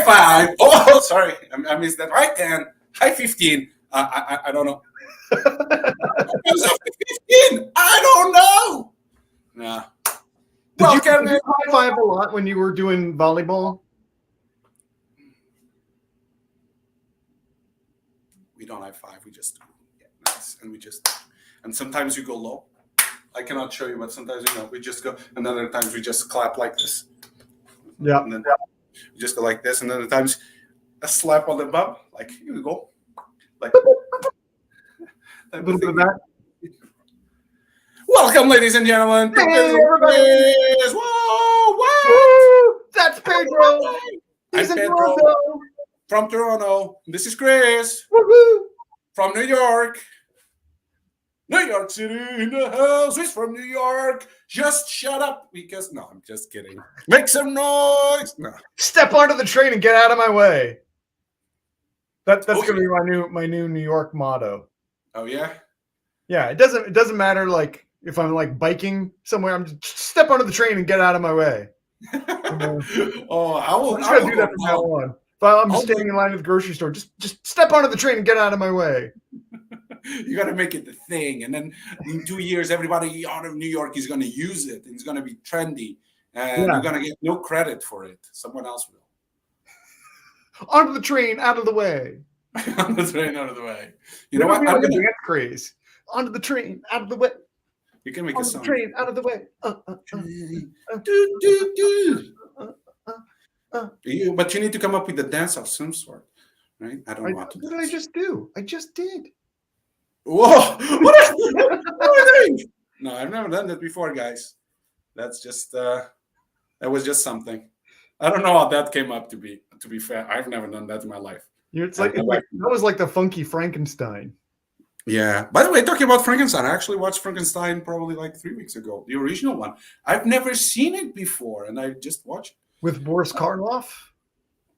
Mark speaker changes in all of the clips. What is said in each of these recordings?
Speaker 1: High 5. Oh, sorry. I missed that. High 10. High 15. I don't know. 15. I don't know. Nah.
Speaker 2: Did you high five a lot when you were doing volleyball?
Speaker 1: We don't high five. We just nice, and sometimes you go low. I cannot show you, but sometimes we just go, and other times we just clap like this.
Speaker 2: Yeah.
Speaker 1: And then we just go like this, and other times a slap on the bum, like here we go, like
Speaker 2: a little bit of that.
Speaker 1: Welcome, ladies and gentlemen.
Speaker 2: Hey, everybody.
Speaker 1: Whoa, what?
Speaker 2: Woo! That's Pedro.
Speaker 1: I'm Pedro from Toronto. This is Chris.
Speaker 2: Woo-hoo.
Speaker 1: From New York. New York City in the house. He's from New York. Just shut up because no, I'm just kidding. Make some noise. No.
Speaker 2: Step onto the train and get out of my way. That's gonna be my new New York motto.
Speaker 1: Oh yeah?
Speaker 2: Yeah, it doesn't matter like if I'm like biking somewhere, I'm just step onto the train and get out of my way.
Speaker 1: Oh, I will
Speaker 2: do that from now on. If I'm standing in line at the grocery store, just step onto the train and get out of my way.
Speaker 1: You got to make it the thing, and then in 2 years, everybody out of New York is going to use it. And it's going to be trendy, and you're going to get no credit for it. Someone else will.
Speaker 2: Onto the train, out of the way.
Speaker 1: On the train, out of the way. You know what?
Speaker 2: I'm going to dance craze. Onto the train, out of the way.
Speaker 1: You can make a song.
Speaker 2: On the train, out of the way.
Speaker 1: But you need to come up with a dance of some sort, right? I don't want to.
Speaker 2: What did I just do? I just did.
Speaker 1: Whoa! What are you doing? No, I've never done that before, guys. That's just that was just something. I don't know how that came up to be. To be fair, I've never done that in my life.
Speaker 2: That was like the Funky Frankenstein.
Speaker 1: Yeah. By the way, talking about Frankenstein, I actually watched Frankenstein probably like 3 weeks ago, the original one. I've never seen it before, and I just watched it.
Speaker 2: With Boris Karloff?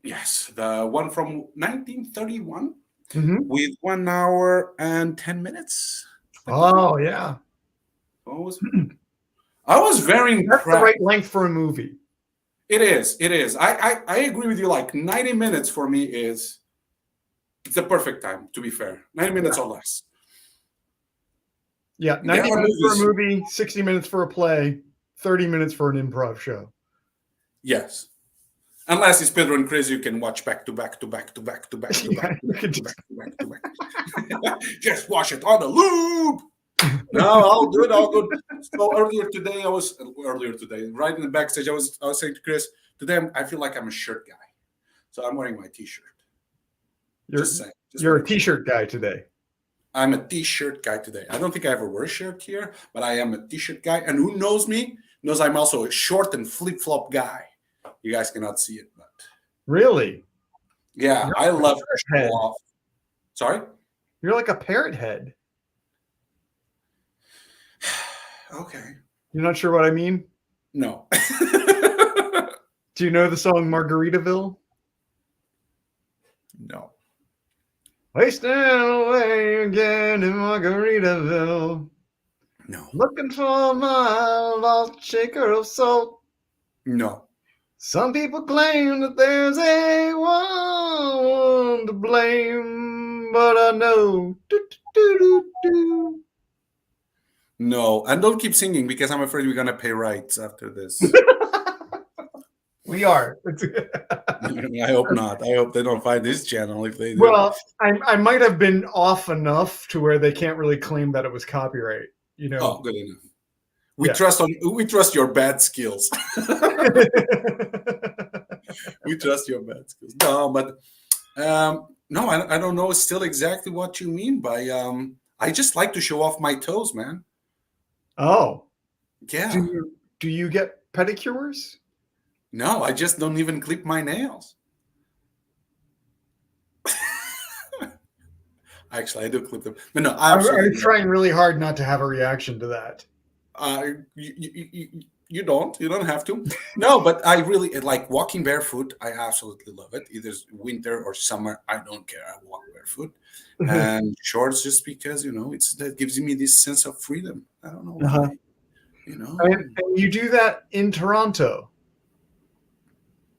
Speaker 1: Yes, the one from 1931
Speaker 2: with
Speaker 1: 1 hour and 10 minutes.
Speaker 2: Oh, yeah.
Speaker 1: I was very impressed.
Speaker 2: That's the right length for a movie.
Speaker 1: It is. It is. I agree with you. Like 90 minutes for me it's the perfect time, to be fair. 90 minutes or less.
Speaker 2: Yeah, 90 minutes for a movie, 60 minutes for a play, 30 minutes for an improv show.
Speaker 1: Yes. Unless it's Pedro and Chris, you can watch back to back to back to back to back to back to back to back to back. Just watch it on the loop. No, I'll do it. I'll go. So earlier today, right in the backstage, I was saying to Chris, today I feel like I'm a shirt guy. So I'm wearing my t-shirt.
Speaker 2: You're a t-shirt guy today.
Speaker 1: I'm a t-shirt guy today. I don't think I ever wear a shirt here, but I am a t-shirt guy. And who knows me knows I'm also a short and flip-flop guy. You guys cannot see it, but
Speaker 2: really,
Speaker 1: yeah, I love to show off. Sorry,
Speaker 2: you're like a parrot head.
Speaker 1: Okay,
Speaker 2: you're not sure what I mean?
Speaker 1: No.
Speaker 2: Do you know the song Margaritaville?
Speaker 1: No.
Speaker 2: Wasting away again in Margaritaville.
Speaker 1: No.
Speaker 2: Looking for my lost shaker of salt. No. Some people claim that there's a one to blame, but I know.
Speaker 1: No, and don't keep singing because I'm afraid we're gonna pay rights after this.
Speaker 2: We are.
Speaker 1: I hope not. I hope they don't find this channel if they do.
Speaker 2: Well, I might have been off enough to where they can't really claim that it was copyright. You know.
Speaker 1: Oh, good enough. We trust your bad skills. We trust your bad skills. No, but no, I don't know still exactly what you mean by I just like to show off my toes, man.
Speaker 2: Oh.
Speaker 1: Yeah.
Speaker 2: Do you get pedicures?
Speaker 1: No, I just don't even clip my nails. Actually, I do clip them. But no,
Speaker 2: I'm trying really hard not to have a reaction to that.
Speaker 1: You don't have to. No, but I really like walking barefoot. I absolutely love it. Either winter or summer, I don't care. I walk barefoot. And shorts just because, that gives me this sense of freedom. I don't know why.
Speaker 2: And you do that in Toronto.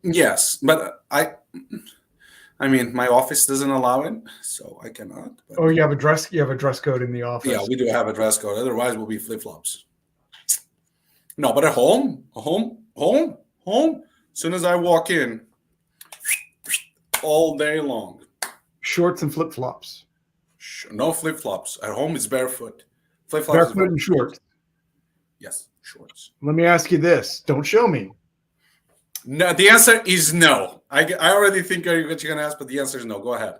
Speaker 1: Yes, but I mean, my office doesn't allow it, so I cannot. But
Speaker 2: Oh, you have a dress code in the office.
Speaker 1: yeah, we do have a dress code. Otherwise, we'll be flip-flops. No, but at home. As soon as I walk in, all day long.
Speaker 2: Shorts and flip-flops.
Speaker 1: No flip-flops. At home, it's barefoot. Flip-flops.
Speaker 2: Barefoot and shorts.
Speaker 1: Yes, shorts.
Speaker 2: Let me ask you this. Don't show me.
Speaker 1: No, the answer is no. I already think what you're going to ask, but the answer is no. Go ahead.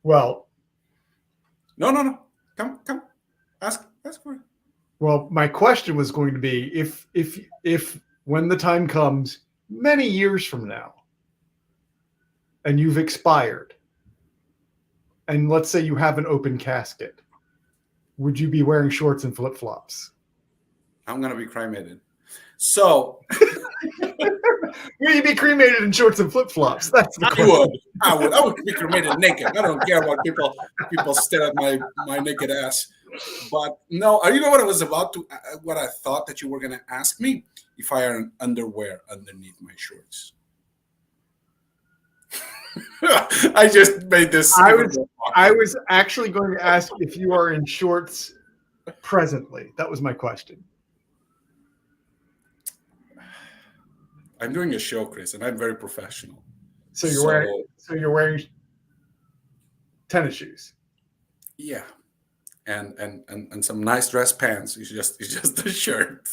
Speaker 2: Well.
Speaker 1: No. Come. Ask for it.
Speaker 2: Well, my question was going to be if when the time comes many years from now and you've expired and let's say you have an open casket, would you be wearing shorts and flip-flops?
Speaker 1: I'm going to be cremated. So
Speaker 2: will you be cremated in shorts and flip-flops? That's the question.
Speaker 1: I would be cremated naked. I don't care what people stare at my naked ass. But no, you know what I was what I thought that you were going to ask me? If I had underwear underneath my shorts. I just made this.
Speaker 2: I was actually going to ask if you are in shorts presently. That was my question.
Speaker 1: I'm doing a show, Chris, and I'm very professional.
Speaker 2: So you're wearing tennis shoes.
Speaker 1: Yeah. And some nice dress pants. It's just a shirt.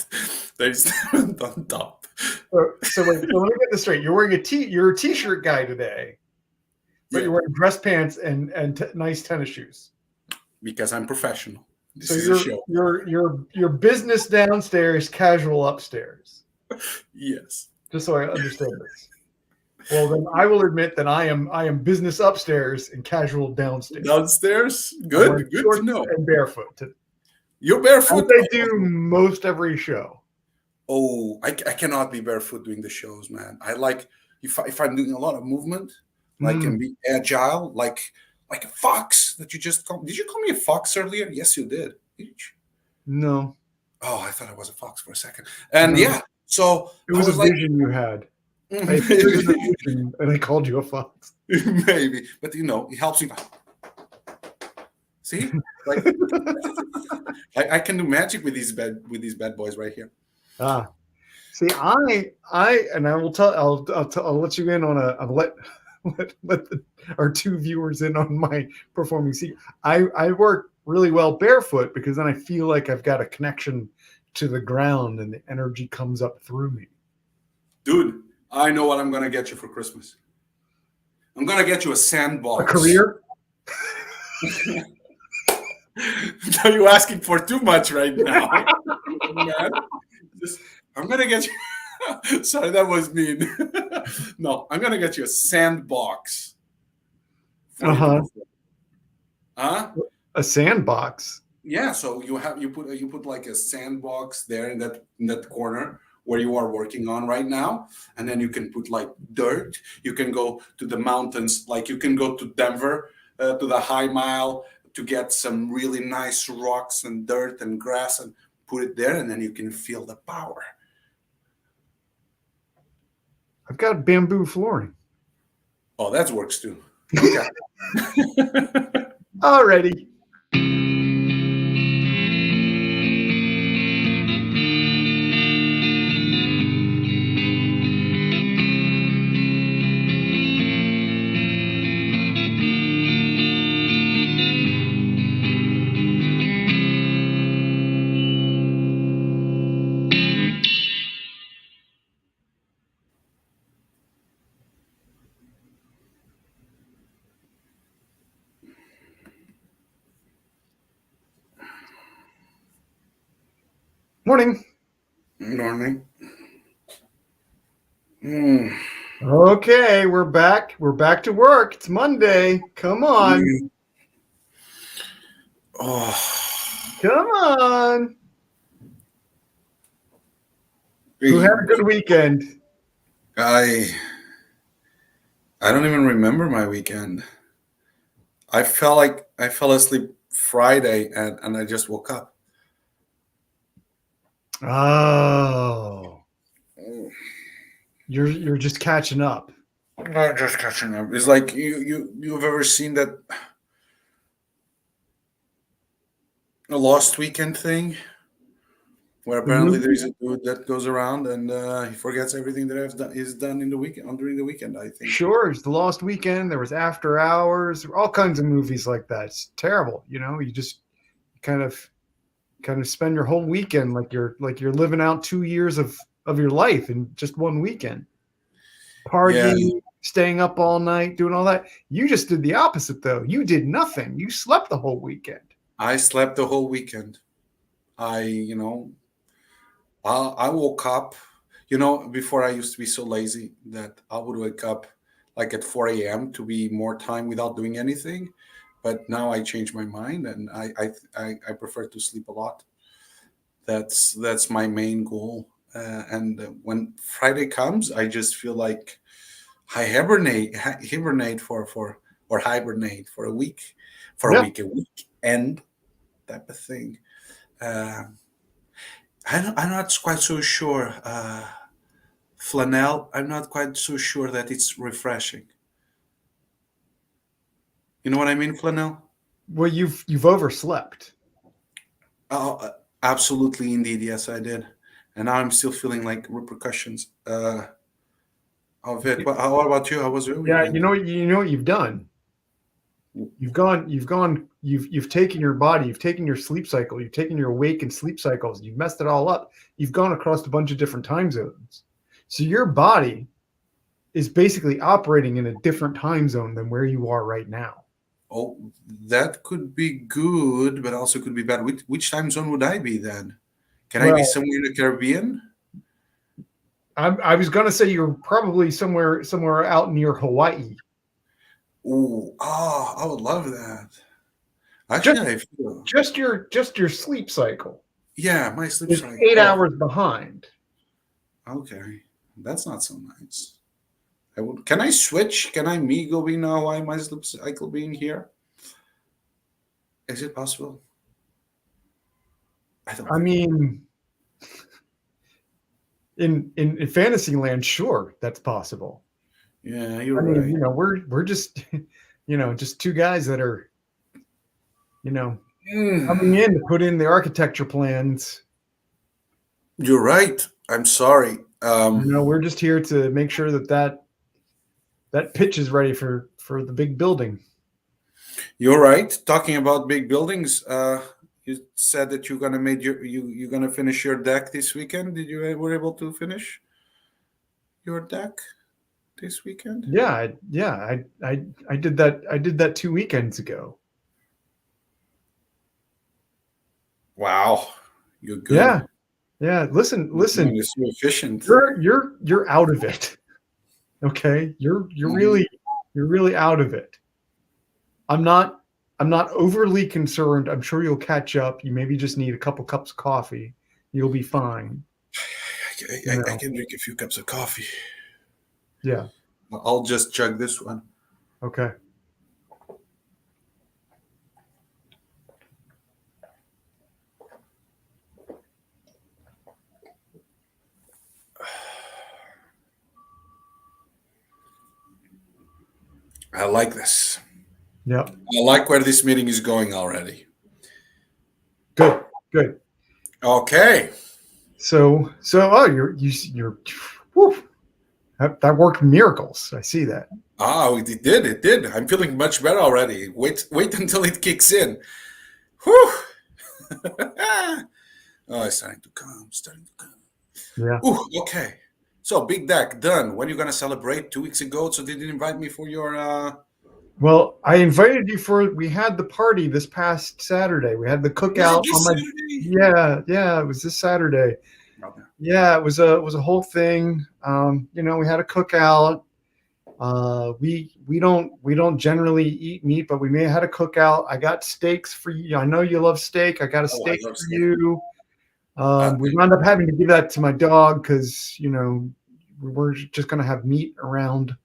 Speaker 1: There's on top.
Speaker 2: So let me get this straight. You're wearing you're a t-shirt guy today, but you're wearing dress pants and nice tennis shoes.
Speaker 1: Because I'm professional. This
Speaker 2: so
Speaker 1: is a show.
Speaker 2: You're business downstairs, casual upstairs.
Speaker 1: Yes.
Speaker 2: Just so I understand this. Well, then I will admit that I am business upstairs and casual downstairs.
Speaker 1: Downstairs, good to know.
Speaker 2: And barefoot.
Speaker 1: You're barefoot.
Speaker 2: They do most every show.
Speaker 1: Oh, I cannot be barefoot doing the shows, man. I like if I'm doing a lot of movement, like and be agile, like a fox that you just call. Did you call me a fox earlier? Yes, you did. Did you?
Speaker 2: No.
Speaker 1: Oh, I thought I was a fox for a second. And yeah, so
Speaker 2: it was a vision you had. And I called you a fox.
Speaker 1: Maybe, but it helps me. See, like I can do magic with these bad boys right here.
Speaker 2: See, I will tell. I'll let you in on I'll let our two viewers in on my performing secret. I work really well barefoot because then I feel like I've got a connection to the ground and the energy comes up through me.
Speaker 1: Dude, I know what I'm going to get you for Christmas. I'm going to get you a sandbox.
Speaker 2: A career?
Speaker 1: Are you asking for too much right now? Man, I'm going to get you. Sorry, that was mean. No, I'm going to get you a sandbox.
Speaker 2: Huh?
Speaker 1: A
Speaker 2: sandbox?
Speaker 1: Yeah, so you put like a sandbox there in that corner where you are working on right now, and then you can put like dirt. You can go to the mountains, like you can go to Denver, to the High Mile to get some really nice rocks and dirt and grass and put it there, and then you can feel the power.
Speaker 2: I've got bamboo flooring.
Speaker 1: Oh, that works too. Okay.
Speaker 2: Alrighty. Morning.
Speaker 1: Morning.
Speaker 2: Okay, we're back. We're back to work. It's Monday. Come on.
Speaker 1: Oh.
Speaker 2: Come on. Who had a good weekend?
Speaker 1: I don't even remember my weekend. I felt like I fell asleep Friday and I just woke up.
Speaker 2: Oh. You're just catching up.
Speaker 1: I'm just catching up. It's like you've ever seen that a Lost Weekend thing, where
Speaker 2: The
Speaker 1: apparently
Speaker 2: movie?
Speaker 1: there's a dude that goes around and he forgets everything that is done in the weekend during the weekend. I think.
Speaker 2: Sure, it's the Lost Weekend. There was After Hours, all kinds of movies like that. It's terrible. You just kind of spend your whole weekend like you're living out 2 years of your life in just one weekend.
Speaker 1: Yeah,
Speaker 2: Partying, staying up all night, doing all that. You just did the opposite though. You did nothing. You slept the whole weekend.
Speaker 1: I slept the whole weekend. I you know I woke up. Before I used to be so lazy that I would wake up like at 4 a.m. to be more time without doing anything. But now I changed my mind and I prefer to sleep a lot. That's my main goal. And when Friday comes, I just feel like I hibernate or hibernate for a week,
Speaker 2: Yeah.
Speaker 1: a weekend type of thing. Uh, I'm not quite so sure. Flannel, I'm not quite so sure that it's refreshing. You know what I mean, flannel?
Speaker 2: Well, you've overslept.
Speaker 1: Oh, absolutely, indeed. Yes, I did. And now I'm still feeling like repercussions of it. But how about you? How was your
Speaker 2: Yeah,
Speaker 1: weekend?
Speaker 2: you know what you've done. You've taken your body, you've taken your sleep cycle, you've taken your wake and sleep cycles, you've messed it all up. You've gone across a bunch of different time zones. So your body is basically operating in a different time zone than where you are right now.
Speaker 1: Oh, that could be good, but also could be bad. Which time zone would I be then? Can I be
Speaker 2: Well,
Speaker 1: somewhere in the Caribbean?
Speaker 2: I was gonna say you're probably somewhere out near Hawaii.
Speaker 1: Oh, I would love that.
Speaker 2: Just
Speaker 1: Actually, I feel,
Speaker 2: just your sleep cycle
Speaker 1: yeah, my sleep
Speaker 2: is
Speaker 1: cycle.
Speaker 2: 8 hours behind.
Speaker 1: Okay, that's not so nice. Can I switch? Can I me go being now? Why my sleep cycle being here? Is it possible? I don't
Speaker 2: I
Speaker 1: think it.
Speaker 2: mean, in fantasy land, sure, that's possible.
Speaker 1: Yeah,
Speaker 2: I
Speaker 1: you're
Speaker 2: mean,
Speaker 1: right.
Speaker 2: we're just just two guys that are you know
Speaker 1: Mm,
Speaker 2: coming in to put in the architecture plans.
Speaker 1: you're right. I'm sorry.
Speaker 2: We're just here to make sure that pitch is ready for the big building.
Speaker 1: You're right. Talking about big buildings, you said that you're gonna made you're gonna finish your deck this weekend. Did you were able to finish your deck this weekend?
Speaker 2: I did that. I did that 2 weekends ago.
Speaker 1: Wow, you're
Speaker 2: Yeah,
Speaker 1: good.
Speaker 2: yeah. Listen,
Speaker 1: Man,
Speaker 2: listen.
Speaker 1: you're so efficient.
Speaker 2: You're out of it. Okay,
Speaker 1: Mhm.
Speaker 2: you're really out of it. I'm not I'm not overly concerned. I'm sure you'll catch up. You maybe just need a couple cups of coffee. You'll be fine. You
Speaker 1: I
Speaker 2: know.
Speaker 1: can drink a few cups of coffee.
Speaker 2: Yeah.
Speaker 1: I'll just chug this one.
Speaker 2: Okay.
Speaker 1: I like this.
Speaker 2: Yep.
Speaker 1: I like where this meeting is going already.
Speaker 2: Good. Good.
Speaker 1: Okay.
Speaker 2: Oh, you're whew, that worked miracles. I see that.
Speaker 1: Oh, it did. It did. I'm feeling much better already. Wait until it kicks in. Whew. Oh, it's starting to come. Starting to come.
Speaker 2: Yeah.
Speaker 1: Ooh, okay. So big deck done. When are you gonna celebrate? 2 weeks ago, so they didn't invite me for your.
Speaker 2: Well, I invited you we had the party this past Saturday. We had the
Speaker 1: Was it
Speaker 2: cookout on
Speaker 1: this
Speaker 2: my
Speaker 1: Saturday?
Speaker 2: yeah, it was this Saturday.
Speaker 1: Okay.
Speaker 2: Yeah, it was a whole thing. We had a cookout. We don't generally eat meat, but we may have had a cookout. I got steaks for you. I know you love steak. I got a
Speaker 1: Oh, I
Speaker 2: steak
Speaker 1: love
Speaker 2: for
Speaker 1: steak.
Speaker 2: you. We
Speaker 1: Thank
Speaker 2: wound up having to give that to my dog because we're just gonna have meat around.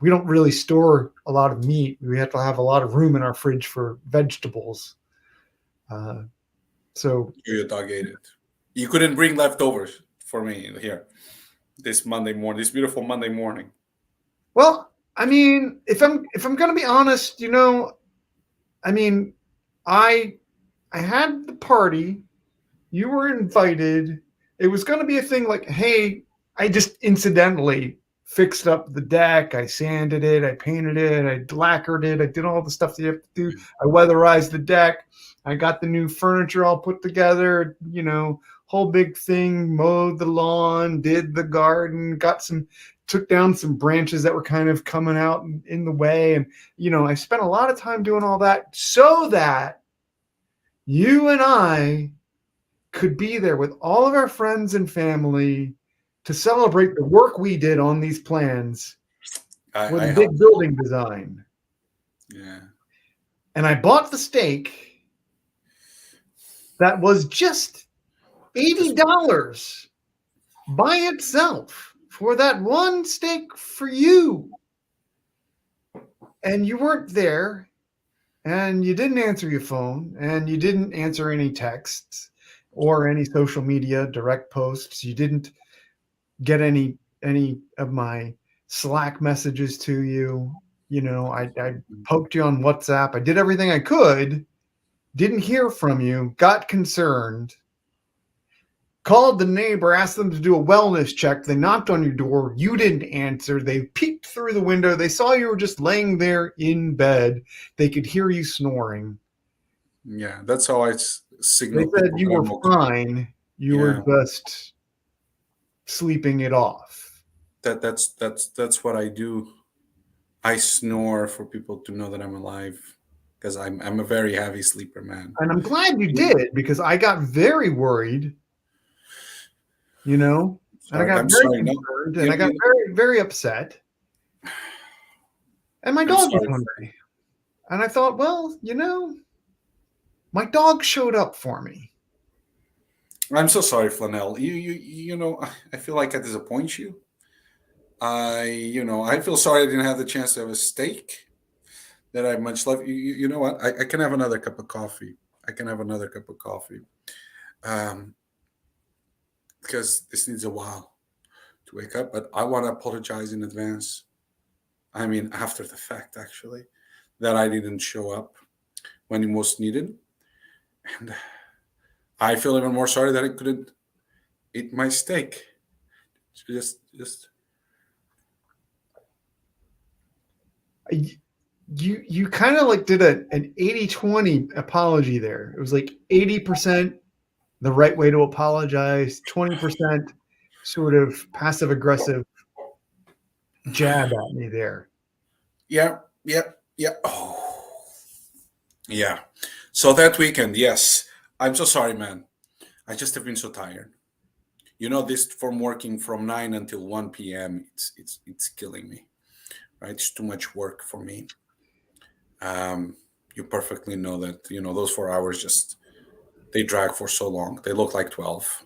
Speaker 2: We don't really store a lot of meat. We have to have a lot of room in our fridge for vegetables. Uh, so
Speaker 1: you. Your dog ate it. You couldn't bring leftovers for me here this Monday morning. This beautiful Monday morning.
Speaker 2: Well, I mean, if I'm going to be honest, I mean, I had the party. You were invited. It was going to be a thing like, hey, I just incidentally fixed up the deck. I sanded it. I painted it. I lacquered it. I did all the stuff that you have to do. I weatherized the deck. I got the new furniture all put together, whole big thing, mowed the lawn, did the garden, took down some branches that were kind of coming out in the way. And, I spent a lot of time doing all that so that you and I could be there with all of our friends and family to celebrate the work we did on these plans for the big building design.
Speaker 1: Yeah.
Speaker 2: And I bought the steak that was just $80 by itself for that one steak for you. And you weren't there, and you didn't answer your phone, and you didn't answer any texts or any social media direct posts. You didn't get any of my Slack messages to you. I poked you on WhatsApp. I did everything I could. Didn't hear from you. Got concerned. Called the neighbor, asked them to do a wellness check. They knocked on your door. You didn't answer. They peeked through the window. They saw you were just laying there in bed. They could hear you snoring.
Speaker 1: Yeah, that's how I signal.
Speaker 2: They said you were fine. You were just sleeping it off.
Speaker 1: That's what I do. I snore for people to know that I'm alive, because I'm a very heavy sleeper, man.
Speaker 2: And I'm glad you did, because I got very worried. And I got very concerned, and I got very, very upset. And my dog was hungry. And I thought, well, my dog showed up for me.
Speaker 1: I'm so sorry, Flanell. I feel like I disappoint you. I feel sorry I didn't have the chance to have a steak that I much love. You know what? I can have another cup of coffee. Because this needs a while to wake up. But I want to apologize in advance. I mean, after the fact, actually, that I didn't show up when it most needed. And I feel even more sorry that I couldn't eat my steak. Just
Speaker 2: you kind of like did an 80-20 apology there. It was like 80% the right way to apologize, 20% sort of passive aggressive jab at me there.
Speaker 1: Yeah. Oh, yeah. So that weekend, yes. I'm so sorry, man. I just have been so tired. This from working from 9 until 1 p.m. It's killing me. Right? It's too much work for me. You perfectly know that, those 4 hours they drag for so long. They look like 12.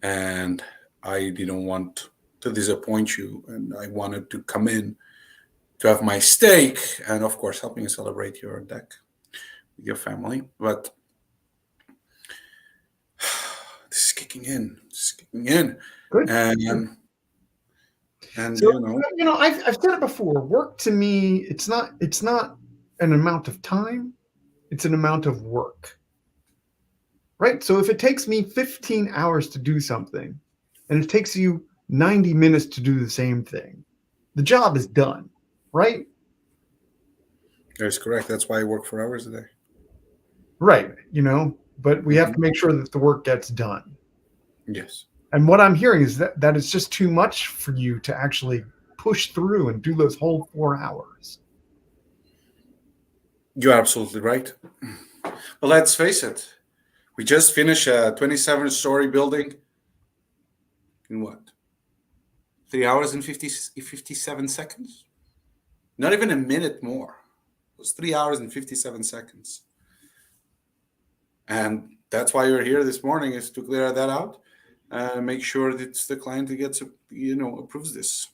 Speaker 1: And I didn't want to disappoint you. And I wanted to come in to have my steak and, of course, helping you celebrate your deck with your family. But this is kicking in.
Speaker 2: Good.
Speaker 1: And
Speaker 2: so, I've said it before. Work to me, it's not an amount of time. It's an amount of work. Right? So if it takes me 15 hours to do something and it takes you 90 minutes to do the same thing, the job is done, right?
Speaker 1: That's correct. That's why I work 4 hours a day.
Speaker 2: Right. But we have to make sure that the work gets done.
Speaker 1: Yes.
Speaker 2: And what I'm hearing is that it's just too much for you to actually push through and do those whole 4 hours.
Speaker 1: You're absolutely right. But let's face it. We just finished a 27-story building in what? 3 hours and 57 seconds? Not even a minute more. It was 3 hours and 57 seconds. And that's why you're here this morning, is to clear that out and make sure that it's the client who gets, approves this.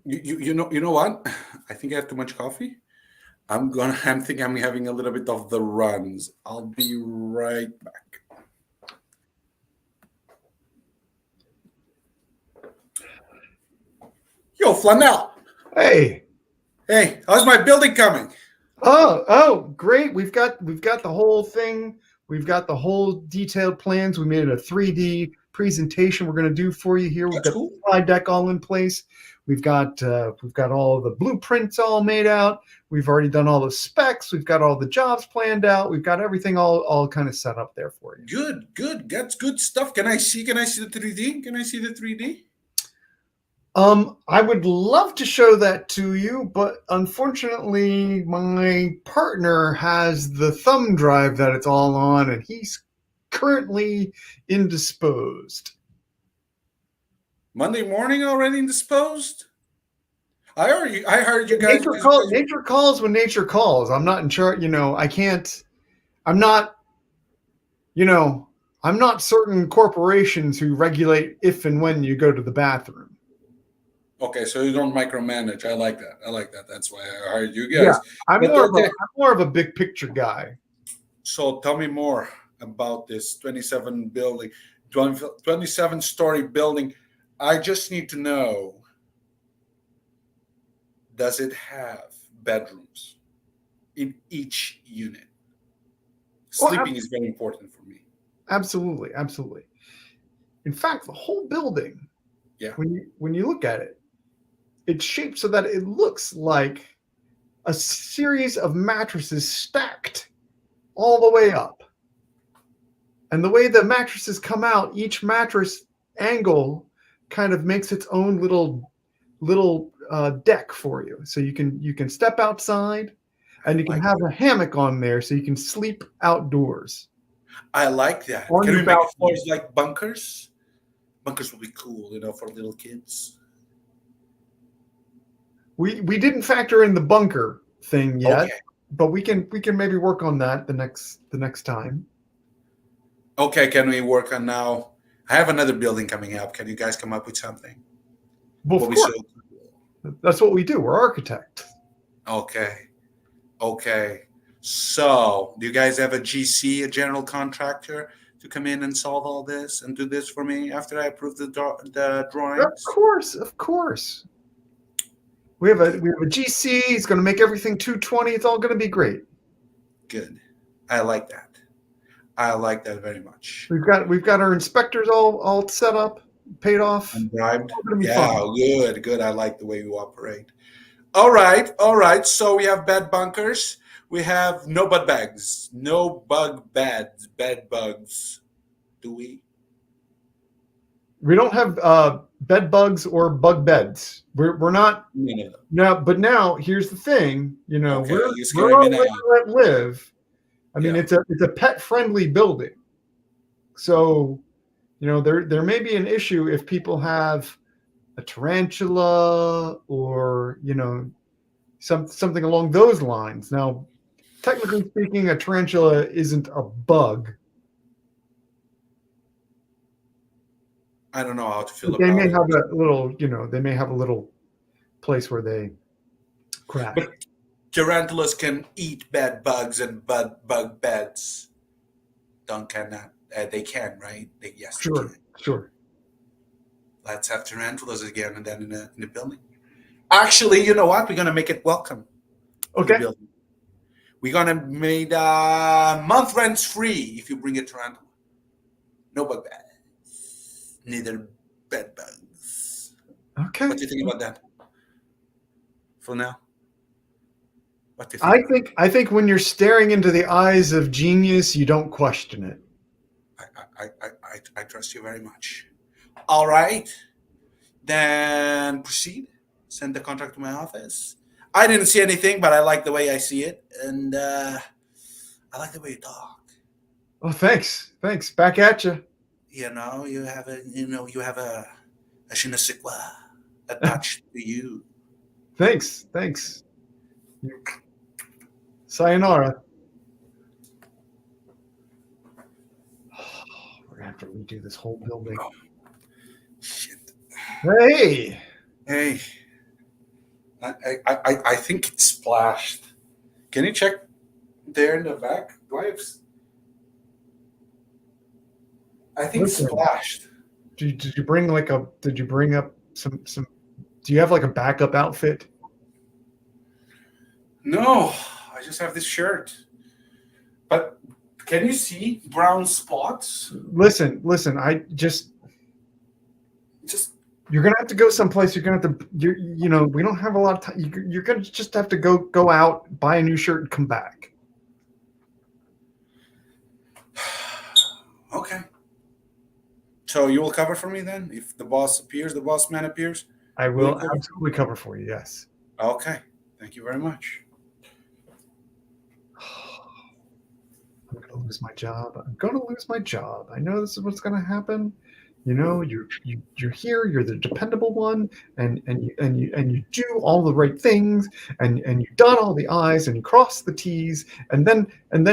Speaker 1: You know what? I think I have too much coffee. I think I'm having a little bit of the runs. I'll be right back. Yo, Flanell.
Speaker 2: Hey.
Speaker 1: Hey, how's my building coming?
Speaker 2: Oh, great. We've got the whole thing. We've got the whole detailed plans. We made it a 3D presentation we're going to do for you here. We've got the slide deck all in place. We've got all the blueprints all made out. We've already done all the specs. We've got all the jobs planned out. We've got everything all kind of set up there for you.
Speaker 1: Good. That's good stuff. Can I see the 3D? Can I see the 3D?
Speaker 2: I would love to show that to you, but unfortunately, my partner has the thumb drive that it's all on, and he's currently indisposed.
Speaker 1: Monday morning already indisposed? I heard you guys.
Speaker 2: Nature calls when nature calls. I'm not in charge. I can't. I'm not certain corporations who regulate if and when you go to the bathroom.
Speaker 1: Okay, so you don't micromanage. I like that. That's why I hired you guys.
Speaker 2: Yeah, I'm more of a big picture guy.
Speaker 1: So tell me more about this 27-story building. I just need to know, does it have bedrooms in each unit? Sleeping is very important for me.
Speaker 2: Absolutely. In fact, the whole building, when you look at it, it's shaped so that it looks like a series of mattresses stacked all the way up. And the way the mattresses come out, each mattress angle kind of makes its own little deck for you. So you can step outside, and you can have a hammock on there so you can sleep outdoors.
Speaker 1: I like that. Can we make floors like bunkers? Bunkers would be cool, for little kids.
Speaker 2: We didn't factor in the bunker thing yet, but we can maybe work on that the next time.
Speaker 1: Okay, can we work on now? I have another building coming up. Can you guys come up with something?
Speaker 2: Well, of course. That's what we do. We're architects.
Speaker 1: Okay. So, do you guys have a GC, a general contractor, to come in and solve all this and do this for me after I approve the drawings?
Speaker 2: Of course. We have a GC. He's going to make everything 220. It's all going to be great.
Speaker 1: Good. I like that. I like that very much.
Speaker 2: We've got our inspectors all set up, paid off.
Speaker 1: And bribed. Yeah, good. I like the way you operate. All right. So we have bed bunkers. We have no bed bags, no bug beds, bed bugs. Do we?
Speaker 2: We don't have bed bugs or bug beds. We're not. No, but now here's the thing. We're all let live. I mean, it's a pet friendly building. So, there may be an issue if people have a tarantula or something along those lines. Now, technically speaking, a tarantula isn't a bug.
Speaker 1: I don't know how to feel about
Speaker 2: it.
Speaker 1: They
Speaker 2: may have a little place where they crash.
Speaker 1: But tarantulas can eat bed bugs and bug beds. They can, right? Yes.
Speaker 2: Sure.
Speaker 1: Let's have tarantulas again, and then in the building. Actually, you know what? We're gonna make it welcome.
Speaker 2: Okay.
Speaker 1: We're gonna make month rents free if you bring a tarantula. No bug beds, neither bed bugs.
Speaker 2: Okay.
Speaker 1: What do you think about that? For now. What do you think?
Speaker 2: I think when you're staring into the eyes of genius, you don't question it.
Speaker 1: I trust you very much. All right. Then proceed. Send the contract to my office. I didn't see anything, but I like the way I see it, and I like the way you talk.
Speaker 2: Oh, thanks. Back at you.
Speaker 1: You have a je ne sais quoi attached to you.
Speaker 2: Thanks. Sayonara. We're gonna have to redo this whole building.
Speaker 1: Oh, shit.
Speaker 2: Hey.
Speaker 1: I think it's splashed. Can you check there in the back? I think it's splashed.
Speaker 2: Did you bring up some Do you have like a backup outfit?
Speaker 1: No, I just have this shirt. But can you see brown spots?
Speaker 2: Listen. I just you're gonna have to go someplace. You're gonna have to. We don't have a lot of time. You're gonna just have to go out, buy a new shirt, and come back.
Speaker 1: Okay. So you will cover for me then? If the boss man appears?
Speaker 2: I will absolutely cover for you, yes.
Speaker 1: Okay. Thank you very much.
Speaker 2: I'm going to lose my job. I know this is what's going to happen. You're here. You're the dependable one, and you do all the right things, and you dot all the I's and you cross the T's, and then it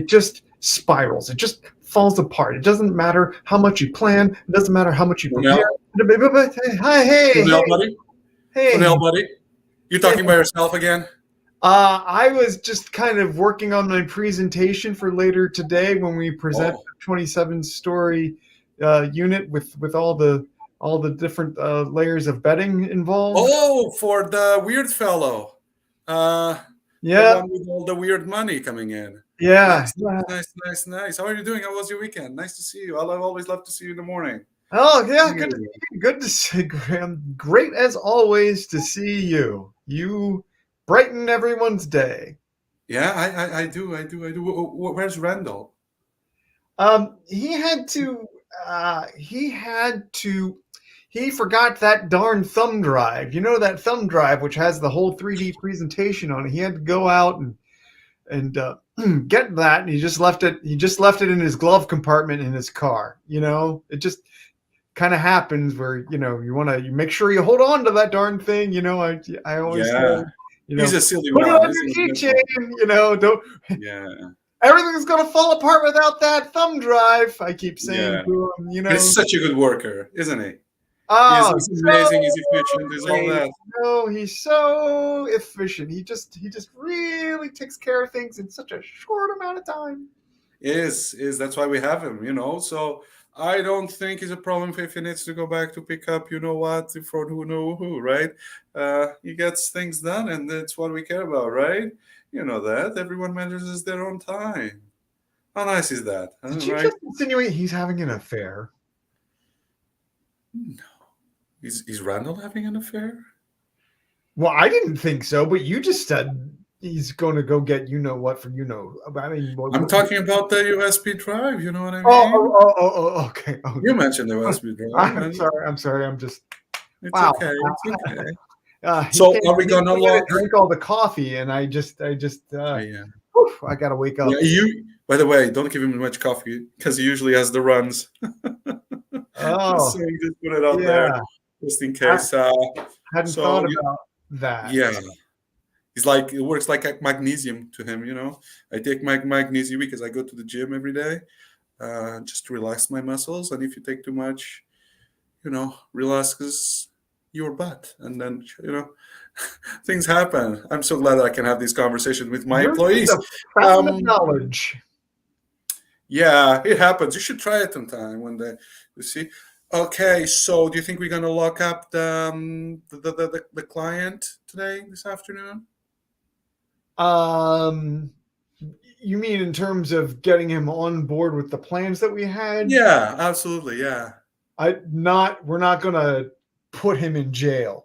Speaker 2: just spirals. It just falls apart. It doesn't matter how much you plan. It doesn't matter how much you prepare. Hey,
Speaker 1: buddy. You talking by yourself again?
Speaker 2: I was just kind of working on my presentation for later today when we present the 27-story unit with all the different layers of bedding involved.
Speaker 1: Oh, for the weird fellow. The one with all the weird money coming in.
Speaker 2: Yeah.
Speaker 1: Nice. How are you doing? How was your weekend? Nice to see you. I've always loved to see you in the morning.
Speaker 2: Oh, yeah. Good to see you, Graham. Great as always to see you. You brighten everyone's day.
Speaker 1: Yeah, I do. Where's Randall?
Speaker 2: He forgot that darn thumb drive. You know, that thumb drive which has the whole 3D presentation on it. He had to go out and get that, and he just left it in his glove compartment in his car. It just kind of happens where you make sure you hold on to that darn thing. I always say,
Speaker 1: he's a silly
Speaker 2: put
Speaker 1: one.
Speaker 2: it on your keychain. Don't.
Speaker 1: Yeah.
Speaker 2: Everything's gonna fall apart without that thumb drive. I keep saying to him,
Speaker 1: He's such a good worker, isn't he?
Speaker 2: Oh,
Speaker 1: he's amazing. He's efficient. He's all that.
Speaker 2: No, he's so efficient. He just really takes care of things in such a short amount of time.
Speaker 1: Is that's why we have him, So I don't think it's a problem if he needs to go back to pick up, for who, right? He gets things done, and that's what we care about, right? You know that everyone manages their own time. How nice is that?
Speaker 2: Did you just insinuate he's having an affair?
Speaker 1: No. Is Randall having an affair?
Speaker 2: Well, I didn't think so, but you just said he's going to go get I'm
Speaker 1: talking about the USB drive. You know what I mean?
Speaker 2: Oh, okay.
Speaker 1: You mentioned the USB drive.
Speaker 2: I'm sorry. I'm just.
Speaker 1: It's okay. It's okay.
Speaker 2: So
Speaker 1: are we gonna
Speaker 2: drink all the coffee? And I gotta wake up.
Speaker 1: Yeah, by the way, don't give him much coffee because he usually has the runs.
Speaker 2: Oh,
Speaker 1: so you just put it out there just in case.
Speaker 2: Hadn't thought about that.
Speaker 1: Yeah, it works like magnesium to him. I take my magnesium because I go to the gym every day, just to relax my muscles. And if you take too much, relaxes your butt, and then things happen. I'm so glad that I can have these conversations with my employees.
Speaker 2: Knowledge.
Speaker 1: Yeah, it happens. You should try it sometime one day. You see. Okay, so do you think we're gonna lock up the client this afternoon?
Speaker 2: You mean in terms of getting him on board with the plans that we had?
Speaker 1: Yeah, absolutely. Yeah.
Speaker 2: We're not gonna put him in jail.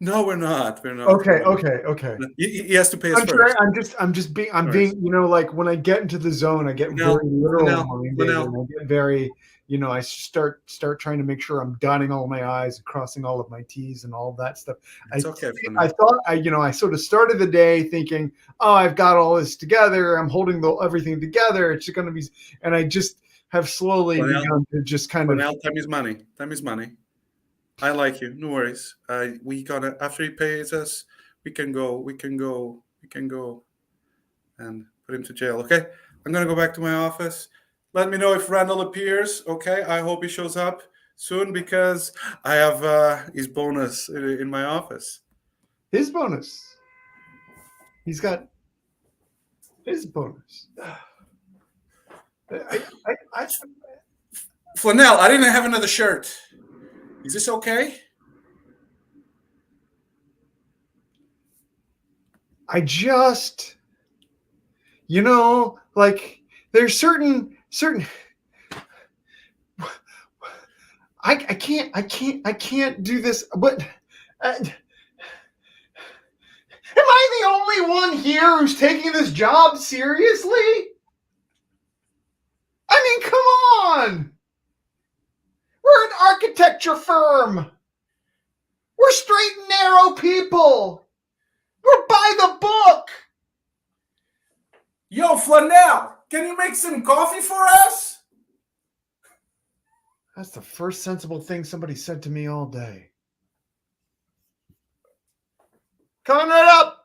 Speaker 1: No, we're not.
Speaker 2: Okay.
Speaker 1: He has to pay us first.
Speaker 2: I'm being, like when I get into the zone, I get very literal minded, and I get very, I start trying to make sure I'm dotting all my I's and crossing all of my T's and all of that stuff.
Speaker 1: It's okay.
Speaker 2: I thought I sort of started the day thinking, oh, I've got all this together. I'm holding everything together. It's going to be, and I just have slowly begun to just kind of.
Speaker 1: Now, time is money. Time is money. I like you. No worries. After he pays us, we can go and put him to jail. Okay. I'm going to go back to my office. Let me know if Randall appears. Okay. I hope he shows up soon because I have his bonus in my office.
Speaker 2: His bonus. He's got his bonus.
Speaker 1: Flanell, I didn't have another shirt. Is this okay?
Speaker 2: I just, like there's certain. I can't do this. But am I the only one here who's taking this job seriously? I mean, come on. We're an architecture firm. We're straight and narrow people. We're by the book.
Speaker 1: Yo, Flanell, can you make some coffee for us?
Speaker 2: That's the first sensible thing somebody said to me all day. Coming right up.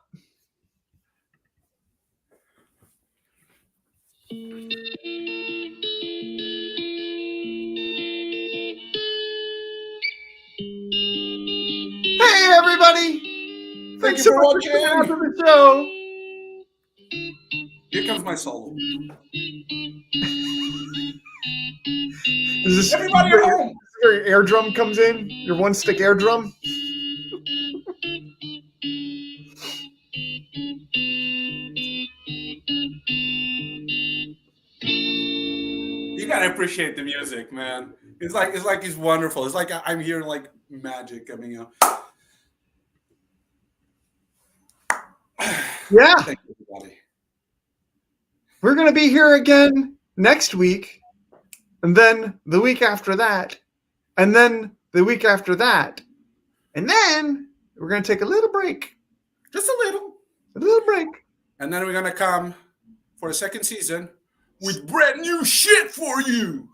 Speaker 2: Hey, everybody.
Speaker 1: Thank you for watching.
Speaker 2: After the show.
Speaker 1: Here comes my solo.
Speaker 2: Is this
Speaker 1: Everybody at home.
Speaker 2: where your air drum comes in? Your one-stick air drum?
Speaker 1: You gotta appreciate the music, man. It's like it's wonderful. It's like I'm hearing like magic coming out.
Speaker 2: Yeah.
Speaker 1: Thank you, everybody.
Speaker 2: We're going to be here again next week, and then the week after that, and then the week after that, and then we're going to take a little break.
Speaker 1: Just a little
Speaker 2: break.
Speaker 1: And then we're gonna come for a second season with brand new shit for you.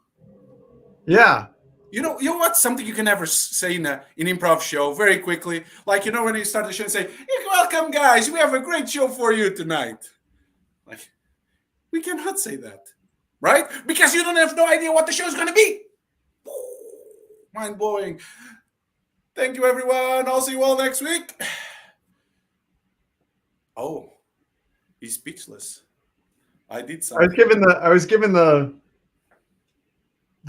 Speaker 2: Yeah.
Speaker 1: You know what's something you can never say in an improv show very quickly? Like, when you start the show and say, welcome, guys, we have a great show for you tonight. Like, we cannot say that, right? Because you don't have no idea what the show is going to be. Mind-blowing. Thank you, everyone. I'll see you all next week. Oh, he's speechless. I did something.
Speaker 2: I was given the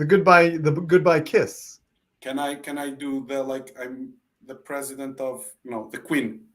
Speaker 2: goodbye kiss.
Speaker 1: Can I do the, like, I'm the president of, the Queen?